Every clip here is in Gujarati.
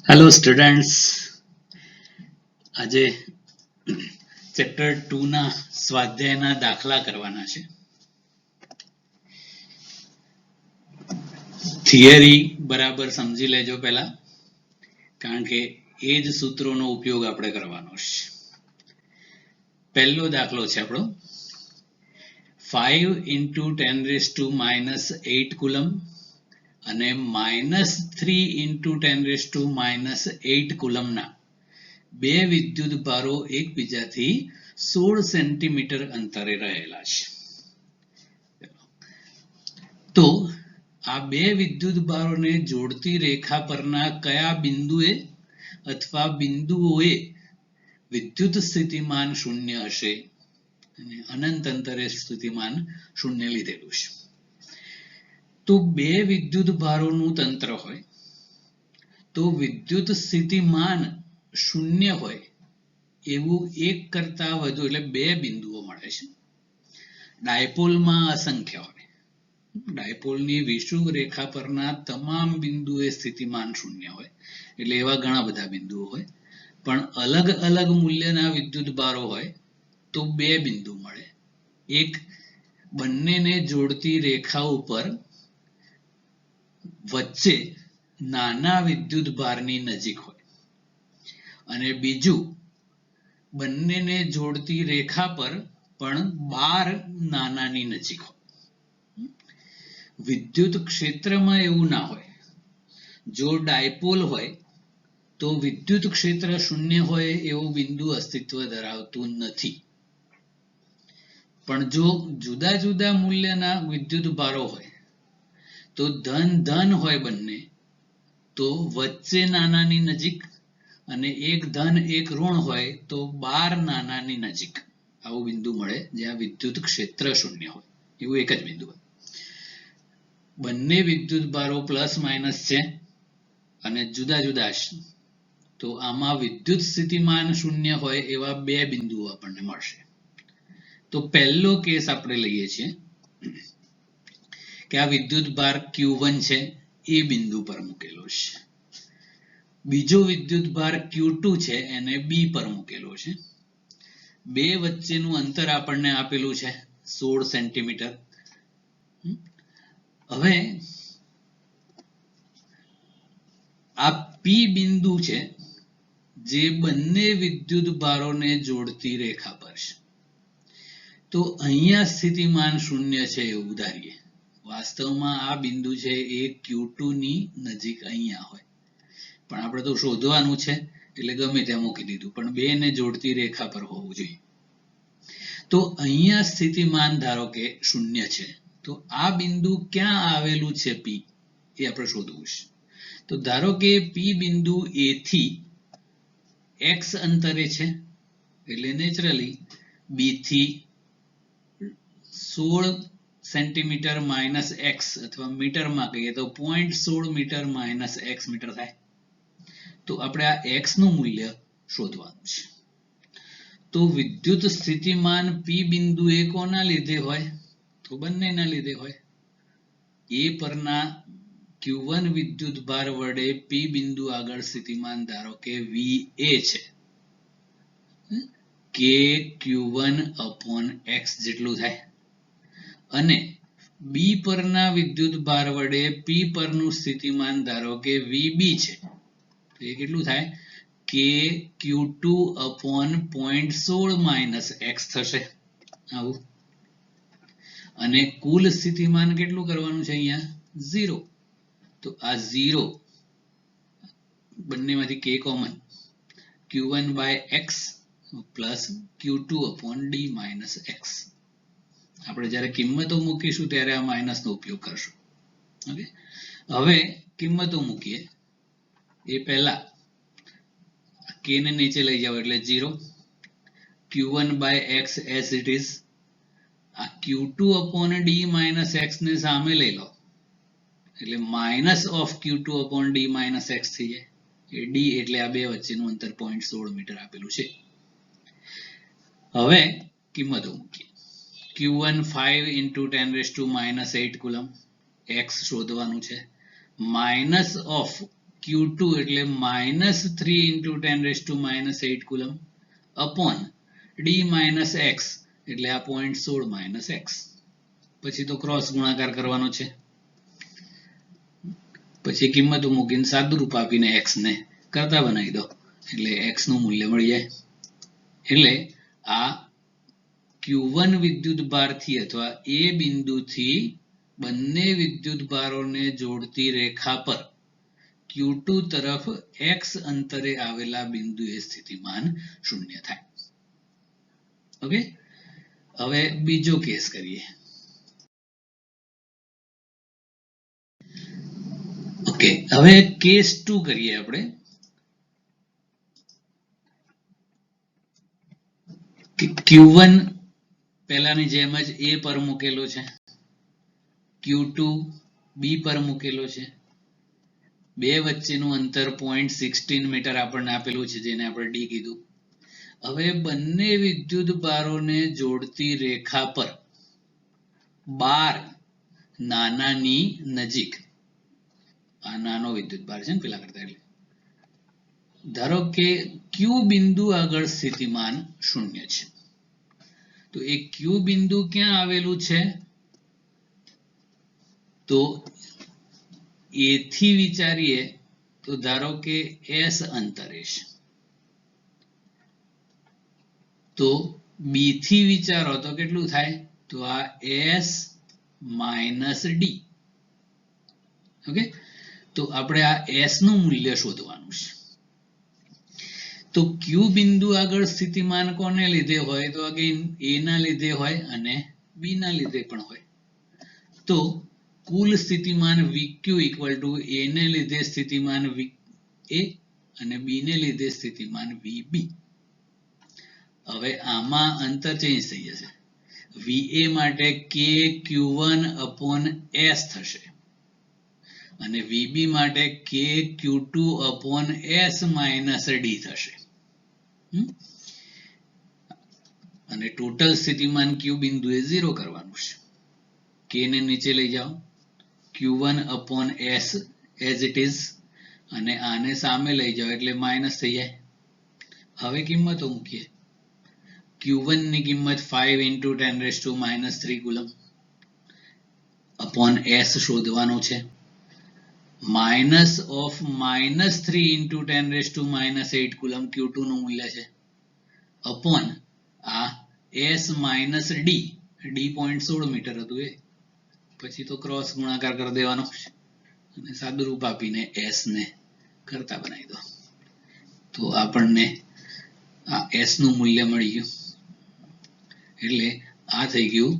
હેલો સ્ટુડન્ટ્સ, આજે ચેપ્ટર 2 ના સ્વાધ્યાયના દાખલા કરવાના છે. થિયરી બરાબર સમજી લેજો પહેલા, કારણ કે એ જ સૂત્રોનો ઉપયોગ આપણે કરવાનો છે. પહેલો દાખલો છે આપણો 5 into 10⁻⁸ કુલમ અને -3 into 10⁻⁸ કુલમના બે વિદ્યુત ભારો એકબીજાથી 16 સેન્ટીમીટર અંતરે રહેલા છે. તો આ બે વિદ્યુત ભારોને જોડતી રેખા પરના કયા બિંદુએ અથવા બિંદુઓએ વિદ્યુત સ્થિતિમાન શૂન્ય હશે અને અનંત અંતરે સ્થિતિમાન શૂન્ય લીધેલું છે. તો બે વિદ્યુત ભારોનું તંત્ર હોય તો વિદ્યુત સ્થિતિમાન શૂન્ય હોય એવું એક કરતા વધુ એટલે બે બિંદુઓ મળે છે. ડાયપોલમાં અસંખ્ય હોય. ડાયપોલની વિષુવ રેખા પરના તમામ બિંદુએ સ્થિતિમાન શૂન્ય હોય એટલે એવા ઘણા બધા બિંદુઓ હોય, પણ અલગ અલગ મૂલ્યના વિદ્યુત ભારો હોય તો બે બિંદુ મળે. એક બંનેને જોડતી રેખા ઉપર વચ્ચે નાના વિદ્યુત ભારની નજીક હોય અને બીજું બંનેને જોડતી રેખા પર પણ 12 નાનાની નજીક હોય. વિદ્યુત ક્ષેત્રમાં એવું ના હોય. જો ડાયપોલ હોય તો વિદ્યુત ક્ષેત્ર શૂન્ય હોય એવું બિંદુ અસ્તિત્વ ધરાવતું નથી. પણ જો જુદા જુદા મૂલ્યના વિદ્યુત ભારો હોય તો ધન હોય બંને, તો વચ્ચે નાનાની નજીક, અને એક ધન એક ઋણ હોય તો 12 નાનાની નજીક આવું બિંદુ મળે જ્યાં વિદ્યુત ક્ષેત્ર શૂન્ય હોય એવું એક જ બિંદુ હોય. બંને વિદ્યુત ભારો પ્લસ માઇનસ છે અને જુદા જુદા છે, તો આમાં વિદ્યુત સ્થિતિમાન શૂન્ય હોય એવા બે બિંદુઓ આપણને મળશે. તો પહેલો કેસ આપણે લઈએ છીએ કે આ વિદ્યુત ભાર Q1 છે એ બિંદુ પર મૂકેલો છે. બીજો વિદ્યુત ભાર Q2 છે એને બી પર મૂકેલો છે. બે વચ્ચેનું અંતર આપણને આપેલું છે 16 સેન્ટીમીટર. હવે આ પી બિંદુ છે જે બંને વિદ્યુત ભારોને જોડતી રેખા પર છે. તો અહીંયા સ્થિતિમાન શૂન્ય છે એવું ધારીએ. વાસ્તવમાં આ બિંદુ છે એ Q2 ની નજીક અહીંયા હોય, પણ આપણે તો શોધવાનું છે એટલે ગમે ત્યાં મૂકી દીધું, પણ બે ને જોડતી રેખા પર હોવું જોઈએ. તો અહીંયા સ્થિતિમાન ધારો કે શૂન્ય છે, તો આ બિંદુ ક્યાં આવેલું છે પી એ આપણે શોધવું છે. તો ધારો કે પી બિંદુ એ થી x અંતરે છે એટલે નેચરલી બી થી 16 સેન્ટીમીટર માઇનસ એક્સ, અથવા મીટરમાં કહીએ તો 0.16 મીટર માઇનસ એક્સ મીટર થાય. તો આપણે આ એક્સ નું મૂલ્ય શોધવાનું છે. તો વિદ્યુત સ્થિતિમાન પી બિંદુ એ કોના લીધે હોય? તો બંનેના લીધે હોય. એ પરના Q1 વિદ્યુત ભાર વડે પી બિંદુ આગળ સ્થિતિમાન ધારો કે VA છે, કે Q1 upon x જેટલું થાય, અને બી પરના વિદ્યુત ભાર વડે પી પરનું સ્થિતિમાન ધારો કે VB છે, તો એ કેટલું થાય? કે Q2 upon 0.16 માઇનસ x થશે આવું. અને કુલ સ્થિતિમાન કેટલું કરવાનું છે અહીંયા? 0. તો આ 0 બંનેમાંથી k common, Q1 by x plus Q2 upon d minus x. આપણે જ્યારે કિંમતો મૂકીશું ત્યારે આ માઇનસ નો ઉપયોગ કરશું. ઓકે, હવે કિંમતો મૂકીએ એ પહેલા k ને નીચે લઈ જાવ એટલે 0, Q1 by x as it is. આ Q2 upon d minus x ને સામે લઈ લો એટલે minus of Q2 upon d minus x થઈ જાય. એ d એટલે આ બે વચ્ચેનું અંતર 0.16 મીટર આપેલું છે. હવે કિંમતો મૂકીએ. Q1 5 into 10⁻⁻8 કુલમ, x શોધવાનું છે, માઇનસ ઓફ Q2 એટલે -3 into 10⁻⁻8 coulomb upon D minus x એટલે આ 0.16 - x. પછી તો ક્રોસ ગુણાકાર કરવાનો છે. પછી કિંમતો મૂકીને સાદુરૂપ આપીને x ને કરતા બનાવી દો એટલે x નું મૂલ્ય મળી જાય. એટલે આ Q1 વિદ્યુત ભારથી અથવા એ બિંદુથી બંને વિદ્યુત ભારોને જોડતી રેખા પર Q2 તરફ x અંતરે આવેલા બિંદુએ સ્થિતિમાન શૂન્ય થાય. ઓકે, હવે બીજો કેસ કરીએ. ઓકે, હવે કેસ 2 કરીએ આપણે. Q1 પહેલાની જેમ જ A પર મૂકેલો છે, Q2 B પર મૂકેલો છે. બે વચ્ચેનું અંતર 0.16 મીટર આપણને આપેલું છે, જેને આપણે D કીધું. હવે બંને વિદ્યુત ભારોને જોડતી રેખા પર 12 નાનાની નજીક, આ નાનો વિદ્યુત ભાર છે ને પેલા કરતા, એટલે ધારો કે Q બિંદુ આગળ સ્થિતિમાન શૂન્ય છે. તો એ Q બિંદુ ક્યાં આવેલું છે? તો A થી વિચારીએ તો ધારો કે S અંતરે છે. તો B થી વિચારો તો કેટલું થાય? તો આ S minus D. ઓકે, તો આપણે આ S નું મૂલ્ય શોધવાનું છે. તો Q બિંદુ આગળ સ્થિતિમાન કોને લીધે હોય? તો અગેન A ના લીધે હોય અને B ના લીધે પણ હોય. તો કુલ સ્થિતિમાન VQ equal to A ને લીધે સ્થિતિમાન VA અને B ને લીધે સ્થિતિમાન VB. હવે આમાં અંતર ચેન્જ થઈ જશે. VA માટે K Q1 upon S થશે અને VB માટે K Q2 upon S minus D થશે. અને ટોટલ સ્થિતિમાન Q બિંદુએ 0 કરવાનું છે. K ને નીચે લઈ જાઓ, Q1 upon S as it is, અને આને સામે લઈ જાઓ એટલે માઇનસ થઈ જાય. હવે કિંમતો મૂકીએ. Q1 ની કિંમત 5 into 10⁻³ કુલમ upon S શોધવાનો છે. Minus of -3 into 10⁻⁸ coulomb Q2 નું મૂલ્ય છે. upon આ S minus D, D 0.16 metre હતું એ. પછી તો ક્રોસ ગુણાકાર કરી દેવાનો અને સાદુરૂપ આપીને S ને કરતા બનાવી દો. તો આપણને આ S નું મૂલ્ય મળી ગયું. એટલે આ થઈ ગયું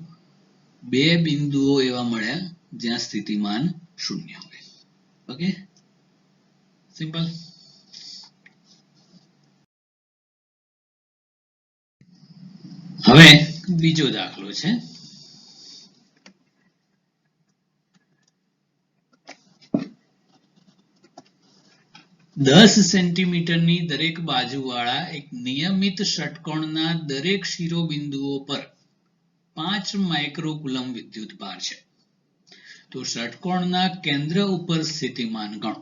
બે બિંદુઓ એવા મળ્યા જ્યાં સ્થિતિમાન શૂન્ય હોય. Okay, simple. હવે બીજો દાખલો છે. દસ સેન્ટીમીટરની દરેક બાજુવાળા એક નિયમિત ષટકોણના દરેક શિરોબિંદુઓ પર 5 માઇક્રોકુલમ વિદ્યુત ભાર છે. તો ષટકોણના કેન્દ્ર ઉપર સ્થિતિમાન ગણો.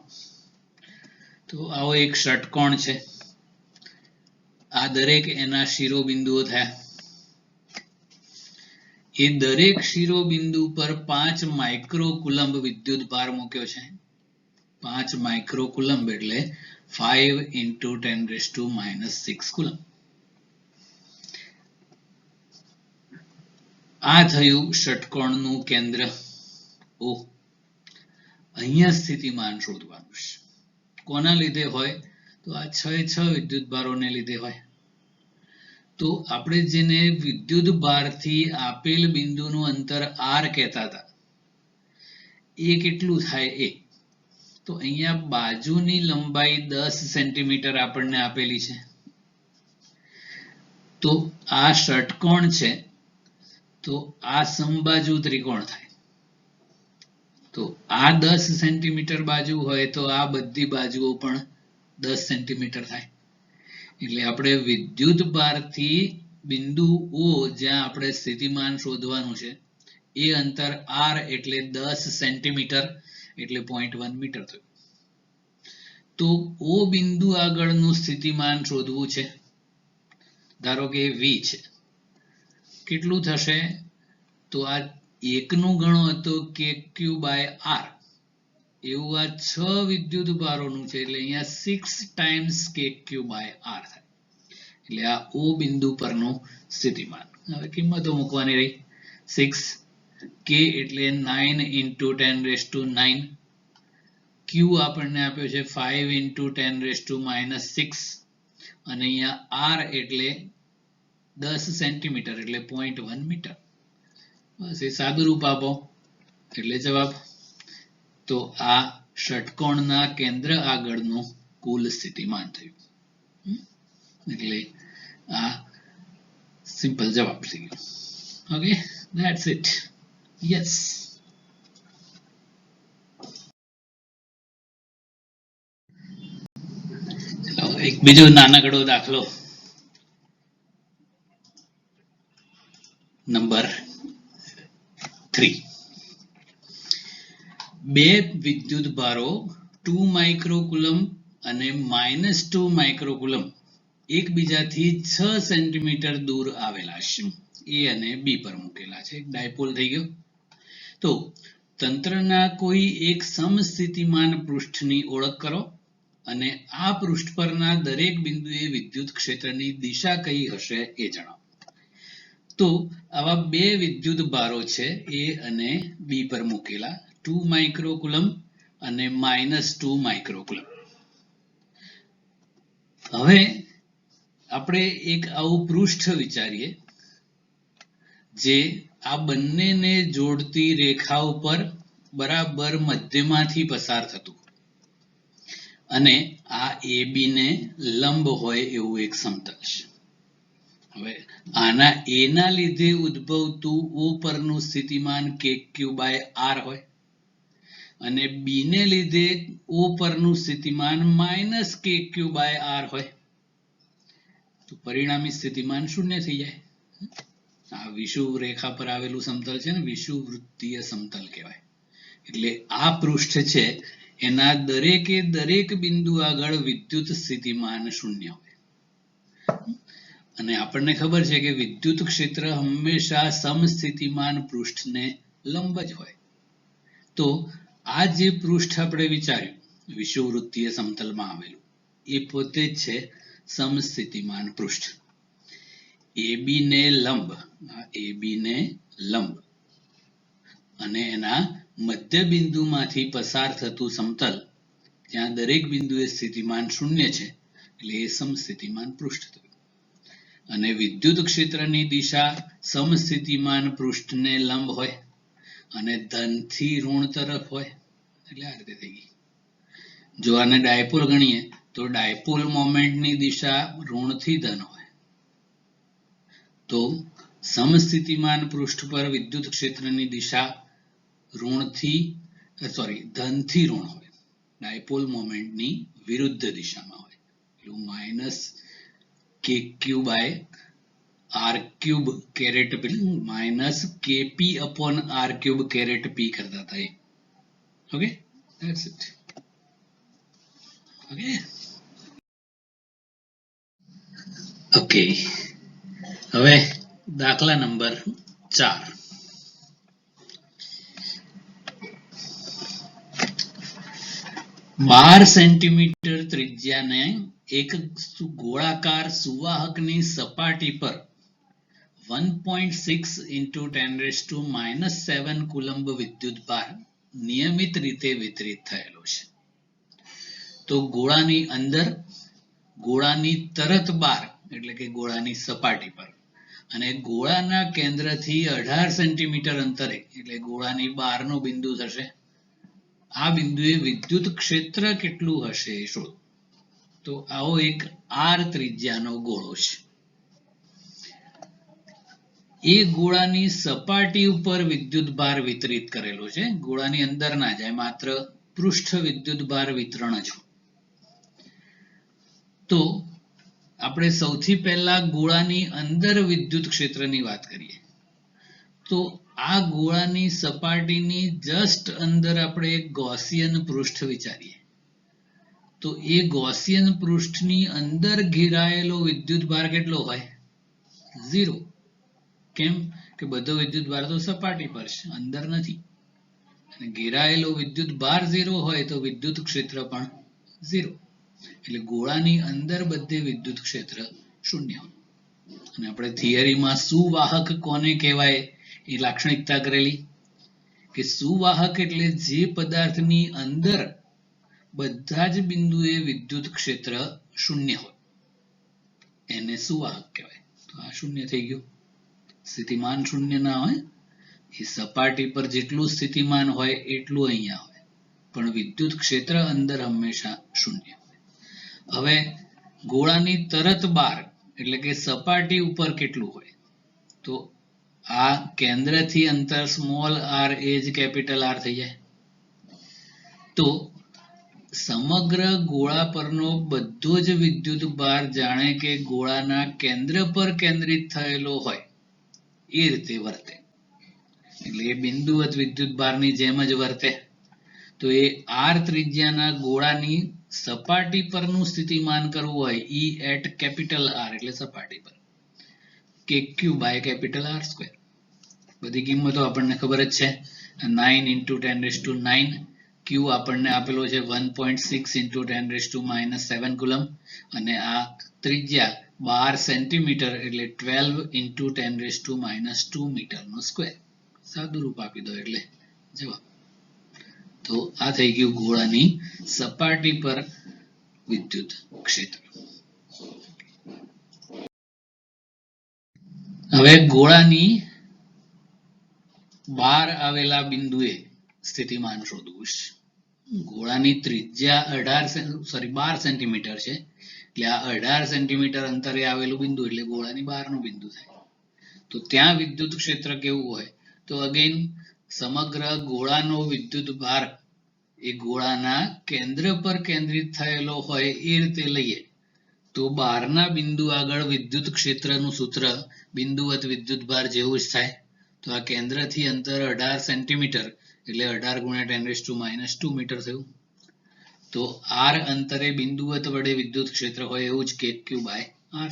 તો આવો એક ષટકોણ છે. આ દરેક એના શિરોબિંદુઓ થયા. એ દરેક શિરોબિંદુ પર 5 માઇક્રોકુલમ વિદ્યુત ભાર મૂક્યો છે. 5 માઇક્રોકુલમ એટલે 5 into 10⁻⁻6 કુલમ. આ થયું ષટકોણનું કેન્દ્ર O. અહીંયા સ્થિતિમાન શોધવાનું છે. કોના લીધે હોય? તો આ 6 વિદ્યુત ભારોને લીધે હોય. તો આપણે જેને વિદ્યુત ભારથી આપેલ બિંદુનું અંતર R કહેતા હતા, એ કેટલું થાય? એ તો અહીંયા બાજુની લંબાઈ 10 સેન્ટીમીટર આપણને આપેલી છે. તો આ ષટકોણ છે, તો આ સમબાજુ ત્રિકોણ થાય. તો આ 10 સેન્ટીમીટર બાજુ હોય તો આ બધી બાજુઓ પણ 10 સેન્ટીમીટર થાય. એટલે આપણે વિદ્યુત ભારથી બિંદુ O જ્યાં આપણે સ્થિતિમાન શોધવાનું છે એ અંતર R એટલે 10 સેન્ટીમીટર એટલે 0.1 મીટર થયું. તો O બિંદુ આગળનું સ્થિતિમાન શોધવું છે. ધારો કે V છે, કેટલું થશે? તો આ 1 નું ગણો હતો KQ by R, એવું આ 6 વિદ્યુત ભારોનું છે એટલે અહીંયા 6 times KQ by R થાય. એટલે આ O બિંદુ પરનું સ્થિતિમાન. હવે કિંમતો મૂકવાની રહી. 6 K એટલે 9 into 10 raised to 9, Q આપણને આપ્યો છે 5 into 10 raised to -6, અને અહીંયા R એટલે 10 સેન્ટીમીટર એટલે 0.1 મીટર. બસ એ સાદું રૂપ આપો એટલે જવાબ. તો આ ષટકોણના કેન્દ્ર આગળનું કુલ સ્થિતિમાન થયું. એટલે આ સિમ્પલ જવાબ થઈ ગયો. Okay, that's it. યસ. એક બીજો નાનકડો દાખલો, નંબર 3. બે વિદ્યુત ભારો 2 માઇક્રોકુલમ અને -2 માઇક્રોકુલમ એકબીજાથી 6 સેન્ટીમીટર દૂર આવેલા છે. A અને B પર મૂકેલા છે. એક ડાયપોલ થઈ ગયો. તો તંત્રના કોઈ એક સમસ્થિતિમાન પૃષ્ઠની ઓળખ કરો અને આ પૃષ્ઠ પરના દરેક બિંદુએ વિદ્યુત ક્ષેત્રની દિશા કઈ હશે એ જણાવો. તો આવા બે વિદ્યુત ભારો છે A અને B પર મૂકેલા, 2 માઇક્રોકુલમ અને -2 માઇક્રોકુલમ. હવે આપણે એક આવું પૃષ્ઠ વિચારીએ જે આ બંનેને જોડતી રેખા ઉપર બરાબર મધ્યમાંથી પસાર થતું અને આ AB ને લંબ હોય એવું એક સમતલ છે. હવે આના A ના લીધે ઉદ્ભવતું O પરનું સ્થિતિમાન KQ by R હોય અને B ને લીધે O પરનું સ્થિતિમાન -KQ by R હોય તો પરિણામી સ્થિતિમાન શૂન્ય થઈ જાય. આ વિષુવ રેખા પર આવેલું સમતલ છે ને, વિષુવવૃત્તીય સમતલ કહેવાય. એટલે આ પૃષ્ઠ છે એના દરેકે દરેક બિંદુ આગળ વિદ્યુત સ્થિતિમાન શૂન્ય હોય. અને આપણને ખબર છે કે વિદ્યુત ક્ષેત્ર હંમેશા સમસ્થિતિમાન પૃષ્ઠને લંબ જ હોય. તો આ જે પૃષ્ઠ આપણે વિચાર્યું વિષુવવૃત્તીય સમતલમાં આવેલું એ પોતે જ છે સમસ્થિતિમાન પૃષ્ઠ. AB ને લંબ, AB ને લંબ અને એના મધ્ય બિંદુમાંથી પસાર થતું સમતલ જ્યાં દરેક બિંદુએ સ્થિતિમાન શૂન્ય છે એટલે એ સમસ્થિતિમાન પૃષ્ઠ થયું. અને વિદ્યુત ક્ષેત્રની દિશા સમસ્થિતિમાન પૃષ્ઠને લંબ હોય અને ધનથી ઋણ તરફ હોય એટલે આ રીતે થઈ ગઈ. જો આને ડાયપોલ ગણીએ તો ડાયપોલ મોમેન્ટની દિશા ઋણથી ધન હોય. તો સમસ્થિતિમાન પૃષ્ઠ પર વિદ્યુત ક્ષેત્રની દિશા ધનથી ઋણ હોય. ડાયપોલ મોમેન્ટની વિરુદ્ધ દિશામાં હોય. એટલે -KQ by R cube caret P -KP upon R cube caret P કરતા હતા. Okay, that's it. ઓકે, હવે દાખલા નંબર 4. બાર સેન્ટીમીટર ત્રિજ્યાને એક ગોળાકાર સુવાહકની સપાટી પર 1.6 into 10⁻⁷ કુલંબ વિદ્યુતભાર નિયમિત રીતે વિતરિત થયેલો છે. તો ગોળાની અંદર, ગોળાની તરત બહાર એટલે કે ગોળાની સપાટી પર અને ગોળાના કેન્દ્રથી 18 સેન્ટીમીટર અંતરે એટલે ગોળાની બહારનું બિંદુ થશે. આ બિંદુએ વિદ્યુત ક્ષેત્ર કેટલું હશે એ શોધો. તો આવો એક R ત્રિજ્યાનો ગોળો છે. એ ગોળાની સપાટી ઉપર વિદ્યુતભાર વિતરિત કરેલો છે. ગોળાની અંદર ના જાય, માત્ર પૃષ્ઠ વિદ્યુતભાર વિતરણ જ. તો આપણે સૌથી પહેલા ગોળાની અંદર વિદ્યુત ક્ષેત્રની વાત કરીએ. તો આ ગોળાની સપાટીની જસ્ટ અંદર આપણે એક ગૌસિયન પૃષ્ઠ વિચારીએ તો એ ગૌસિયન પૃષ્ઠની અંદર ઘેરાયેલો વિદ્યુતભાર કેટલો હોય? 0. કેમ કે બધો વિદ્યુતભાર તો સપાટી પર છે, અંદર નથી. અને ઘેરાયેલો વિદ્યુતભાર 0 હોય તો વિદ્યુત ક્ષેત્ર પણ 0. એટલે ગોળાની અંદર બધે વિદ્યુત ક્ષેત્ર શૂન્ય હોય. અને આપણે થિયરીમાં સુવાહક કોને કહેવાય એ લાક્ષણિકતા કરેલી કે સુવાહક એટલે જે પદાર્થની અંદર બધા જ બિંદુએ વિદ્યુત ક્ષેત્ર શૂન્ય હોય એને સુવાહક કહેવાય. તો આ શૂન્ય થઈ ગયું. સ્થિતિમાન શૂન્ય ના હોય, એ સપાટી પર જેટલું સ્થિતિમાન હોય એટલું અહીંયા હોય, પણ વિદ્યુત ક્ષેત્ર અંદર હંમેશા શૂન્ય હોય. હવે ગોળાની તરત બહાર એટલે કે સપાટી ઉપર કેટલું હોય? તો આ કેન્દ્રથી અંતર સ્મોલ r એ જ કેપિટલ R થઈ જાય. તો સમગ્ર ગોળા પરનો બધો જ વિદ્યુત ભાર જાણે કે ગોળાના કેન્દ્ર પર કેન્દ્રિત થયેલો હોય એ રીતે વર્તે. એટલે એ બિંદુવત વિદ્યુત ભારની જેમ જ વર્તે. તો એ r ત્રિજ્યાના ગોળાની સપાટી પરનું સ્થિતિમાન કરવું હોય E at કેપિટલ R એટલે સપાટી પર kq by કેપિટલ R². બધી કિંમતો આપણને ખબર જ છે. 9 × 10⁹ q આપણને આપેલો છે 1.6 × 10⁻⁷ કુલમ અને આ ત્રિજ્યા 12 સેન્ટીમીટર એટલે 12 × 10⁻² મીટરનો સ્ક્વેર. સાદું રૂપ આપી દો એટલે જવાબ. તો આ થઈ ગયું ગોળાની સપાટી પર વિદ્યુત ક્ષેત્ર. હવે ગોળાની બહાર આવેલા બિંદુએ સ્થિતિમાન શોધવું છે. ગોળાની ત્રિજ્યા 12 સેન્ટીમીટર છે, એટલે આ 18 સેન્ટીમીટર અંતરે આવેલું બિંદુ એટલે ગોળાની બહારનું બિંદુ થાય. તો ત્યાં વિદ્યુત ક્ષેત્ર કેવું હોય? તો અગેન સમગ્ર ગોળાનો વિદ્યુત ભાર એ ગોળાના કેન્દ્ર પર કેન્દ્રિત થયેલો હોય એ રીતે લઈએ તો બહારના બિંદુ આગળ વિદ્યુત ક્ષેત્રનું સૂત્ર બિંદુવત વિદ્યુત ભાર જેવું જ થાય. તો આ કેન્દ્રથી અંતર 18 સેન્ટીમીટર એટલે 18 × 10⁻² મીટર થયું. તો r અંતરે બિંદુવત વડે વિદ્યુત ક્ષેત્ર હોય એવું જ kq by R².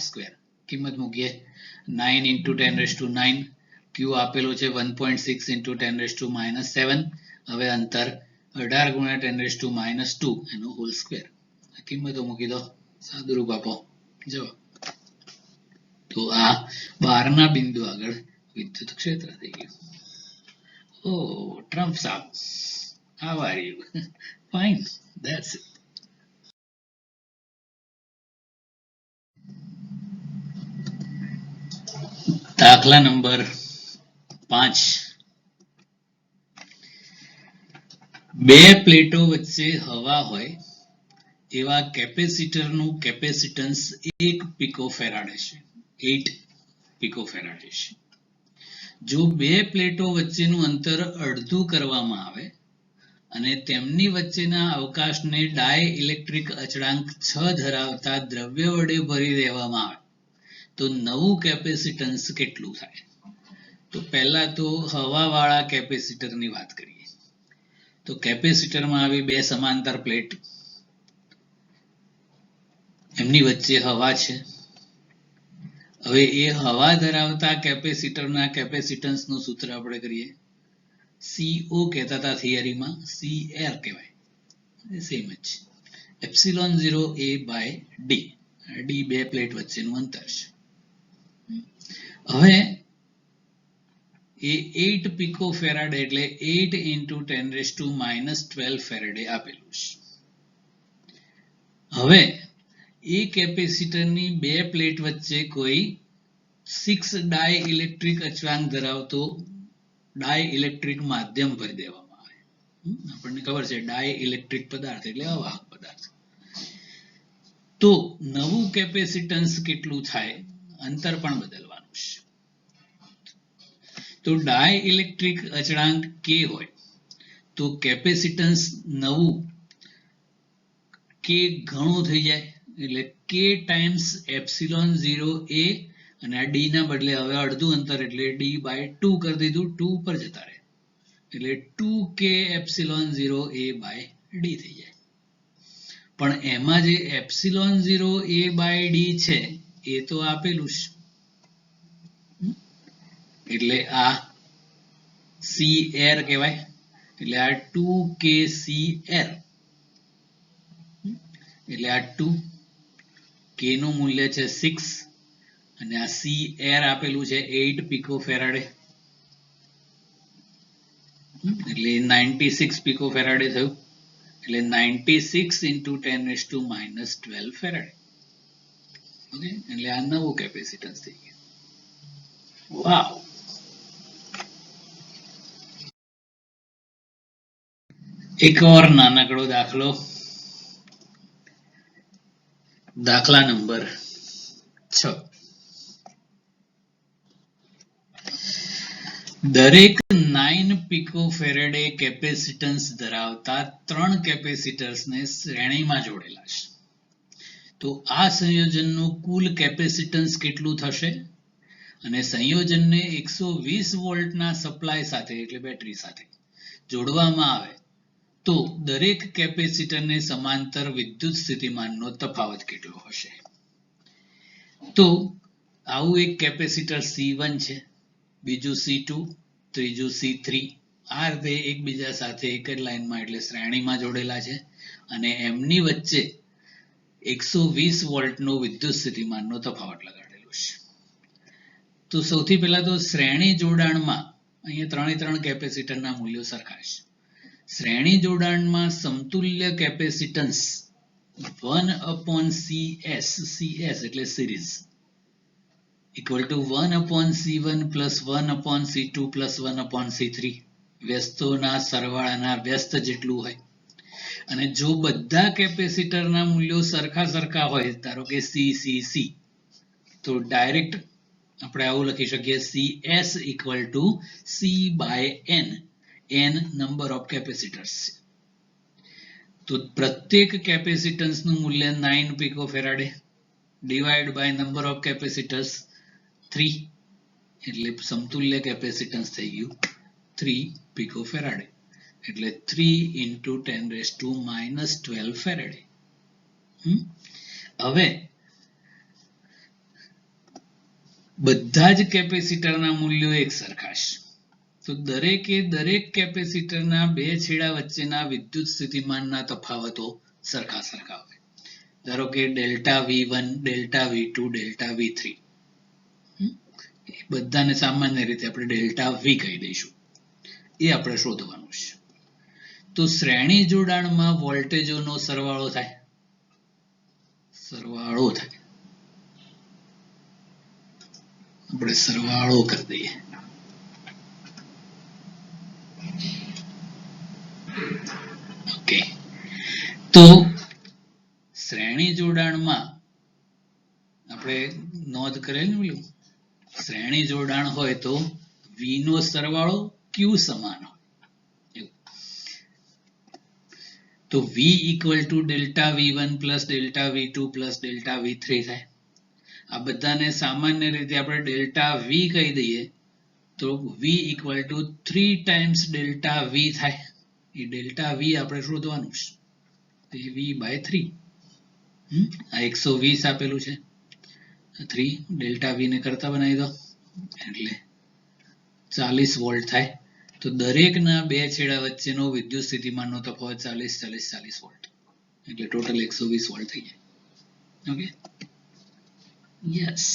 કિંમત મૂકીએ. 9 × 10⁹ q આપેલો છે 1.6 × 10⁻⁷. હવે અંતર 18 × 10⁻² એનો હોલ સ્ક્વેર. કિંમતો મૂકી દો, સાદું રૂપ આપો, જવાબ. તો આ બહારના બિંદુ આગળ વિદ્યુત ક્ષેત્ર થઈ ગયું. Oh, trumps up. How are you? Fine. That's it. દાખલા નંબર 5. બે પ્લેટો વચ્ચે હવા હોય એવા કેપેસિટરનું કેપેસિટન્સ 1 પિકોફેરાડે છે, 8 પિકોફેરાડે છે. જો બે પ્લેટો વચ્ચેનું અંતર અડધું કરવામાં આવે અને તેમની વચ્ચેના અવકાશને ડાયઇલેક્ટ્રિક અચળાંક 6 ધરાવતા દ્રવ્ય વડે ભરી દેવામાં આવે તો નવું કેપેસિટન્સ કેટલું થાય? તો પહેલા તો હવાવાળા કેપેસિટરની વાત કરીએ. તો કેપેસિટરમાં આવી બે સમાંતર પ્લેટ, એમની વચ્ચે હવા છે. હવે એ હવા ધરાવતા કેપેસિટરના કેપેસિટન્સનું સૂત્ર આપણે કરીએ. CO કહેતા હતા થિયરીમાં, CL કહેવાય, સેમ જ. ε0A/d. d બે પ્લેટ વચ્ચેનું અંતર છે. હવે એ 8 પિકોફેરાડે એટલે 8 × 10⁻12 ફેરેડે આપેલું છે. હવે એ કેપેસિટરની બે પ્લેટ વચ્ચે કોઈ 6 ડાયઇલેક્ટ્રિક અચળાંક ધરાવતો ડાયઇલેક્ટ્રિક માધ્યમ ભરી દેવામાં આવે. આપણને ખબર છે ડાયઇલેક્ટ્રિક પદાર્થ એટલે અવાહક પદાર્થ. તો નવું કેપેસિટન્સ કેટલું થાય? અંતર પણ બદલવાનું છે. તો ડાયઇલેક્ટ્રિક અચળાંક k હોય તો કેપેસિટન્સ નવું k ઘણું થઈ જાય એટલે k ટાઈમ્સ ε0A અને આ d ના બદલે હવે અડધું અંતર એટલે d/2 કરી દીધું, 2 ઉપર જતા રહે એટલે 2k ε0A/d થઈ જાય. પણ એમાં જે એપ્સિલોન 0 a બાય ડી છે એ તો આપેલું છે, એટલે આ સી એર કહેવાય, એટલે આ 2kc એર, એટલે આ 2 k નું મૂલ્ય છે 6 અને આ સી એર આપેલું છે 8 પિકો ફેરાડે, એટલે 96 પિકો ફેરાડે થયું, એટલે 96 into 10⁻⁻12 ફેરાડે. ઓકે, એટલે આ નવું કેપેસિટન્સ થઈ ગયું. વાવ. એક ઓર નાનકડો દાખલો, દાખલા નંબર 6. દરેક 9 પિકો ફેરેડે કેપેસિટન્સ ધરાવતા 3 કેપેસિટર્સને શ્રેણીમાં જોડેલા છે. તો આ સંયોજનનું કુલ કેપેસિટન્સ કેટલું થશે? અને સંયોજનને 120 વોલ્ટના સપ્લાય સાથે એટલે બેટરી સાથે જોડવામાં આવે તો દરેક કેપેસિટરને સમાંતર વિદ્યુત સ્થિતિમાનનો તફાવત કેટલો હશે? તો આવું એક કેપેસિટર C1 છે, બીજું C2, ત્રીજું C3, આ રીતે એકબીજા સાથે એક જ લાઈનમાં એટલે શ્રેણીમાં જોડેલા છે અને એમની વચ્ચે 120 વોલ્ટનો વિદ્યુત સ્થિતિમાનનો તફાવત લગાડેલો છે. તો સૌથી પહેલા તો શ્રેણી જોડાણમાં અહીંયા 3 કેપેસિટરના મૂલ્યો સરખા છે. શ્રેણી જોડાણમાં સમતુલ્ય કેપેસિટન્સ 1/CS, CS એટલે series, equal to 1/C1 plus 1/C2 plus 1/C3, વ્યસ્તોના સરવાળાના વ્યસ્ત જેટલું હોય. અને જો બધા કેપેસિટરના મૂલ્યો સરખા હોય, ધારો કે C, તો ડાયરેક્ટ આપણે આવું લખી શકીએ CS equal to C by N, N number of capacitors. તો પ્રત્યેક કેપેસિટન્સનું મૂલ્ય 9 pico farad divide by number of capacitors 3, એટલે સમતુલ્ય કેપેસિટન્સ થઈ ગયું 3 પિકો ફેરાડે, એટલે 3 into 10⁻⁻12 ફેરાડે. હવે બધા જ કેપેસિટરના મૂલ્યો એક સરખા છે, તો દરેક કેપેસિટરના બે છેડા વચ્ચેના વિદ્યુત સ્થિતિમાનના તફાવતો સરખા હોય. ધારો કે delta V1, delta V2, delta V3, બધાને સામાન્ય રીતે આપણે ડેલ્ટા V કહી દઈશું, એ આપણે શોધવાનું છે. તો શ્રેણી જોડાણમાં વોલ્ટેજોનો સરવાળો થાય, આપણે સરવાળો કરી દઈએ. ઓકે, તો શ્રેણી જોડાણમાં આપણે નોંધ કરેલું, શ્રેણી જોડાણ હોય તો V નો સરવાળો Q સમાન હોય. તો V equal to delta V1 plus delta V2 plus delta V3 થાય. આ બધાને સામાન્ય રીતે આપણે ડેલ્ટા V કહી દઈએ તો V equal to 3 times delta V થાય. એ ડેલ્ટા V આપણે શોધવાનું છે, V by 3. આ 120 આપેલું છે, 3 ડેલ્ટા V ને કરતા બનાવી દો એટલે 40 વોલ્ટ થાય. તો દરેકના બે છેડા વચ્ચેનો વિદ્યુત સ્થિતિમાનનો તફાવત 40 વોલ્ટ, એટલે ટોટલ 120 વોલ્ટ થઈ જાય. Okay, yes.